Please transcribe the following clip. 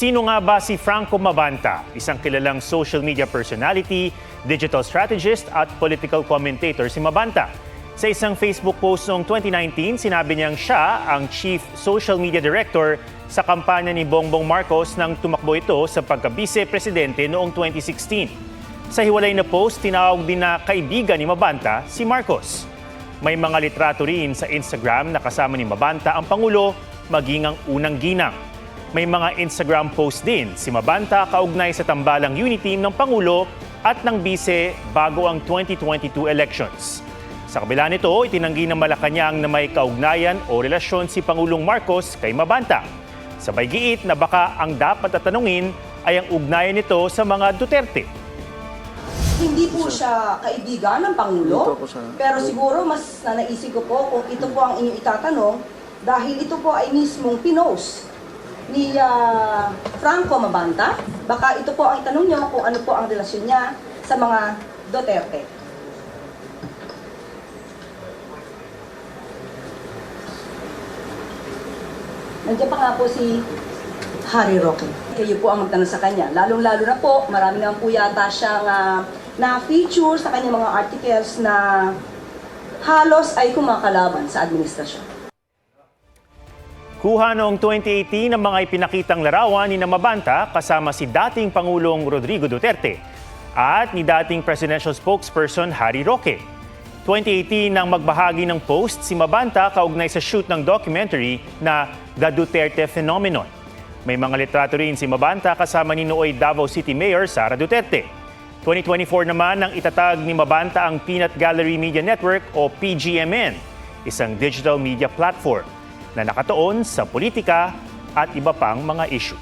Sino nga ba si Franco Mabanta? Isang kilalang social media personality, digital strategist at political commentator si Mabanta. Sa isang Facebook post noong 2019, sinabi niyang siya ang Chief Social Media Director sa kampanya ni Bongbong Marcos nang tumakbo ito sa pagka-vice-presidente noong 2016. Sa hiwalay na post, tinawag din na kaibigan ni Mabanta si Marcos. May mga litrato rin sa Instagram na kasama ni Mabanta ang Pangulo, maging ang unang ginang. May mga Instagram post din si Mabanta kaugnay sa tambalang unity ng Pangulo at ng Bise bago ang 2022 elections. Sa kabila nito, itinanggi ng Malacanang na may kaugnayan o relasyon si Pangulong Marcos kay Mabanta. Sabay giit na baka ang dapat tatanungin ay ang ugnayan nito sa mga Duterte. Hindi po siya kaibigan ng Pangulo, pero siguro mas naisip ko po kung ito po ang inyong itatanong dahil ito po ay mismong pinost ni Franco Mabanta. Baka ito po ang itanong nyo kung ano po ang relasyon niya sa mga Duterte. Nandiyan pa nga po si Harry Roque. Kayo po ang magtanong sa kanya. Lalong-lalo na po, marami naman po yata siyang na-feature sa kanyang mga articles na halos ay kumakalaban sa administrasyon. Kuha noong 2018 ng mga ipinakitang larawan ni Mabanta kasama si dating Pangulong Rodrigo Duterte at ni dating presidential spokesperson Harry Roque. 2018 nang magbahagi ng post si Mabanta kaugnay sa shoot ng documentary na The Duterte Phenomenon. May mga litrato rin si Mabanta kasama ni nooy Davao City Mayor Sara Duterte. 2024 naman nang itatag ni Mabanta ang Peanut Gallery Media Network o PGMN, isang digital media platform na nakatuon sa politika at iba pang mga issue.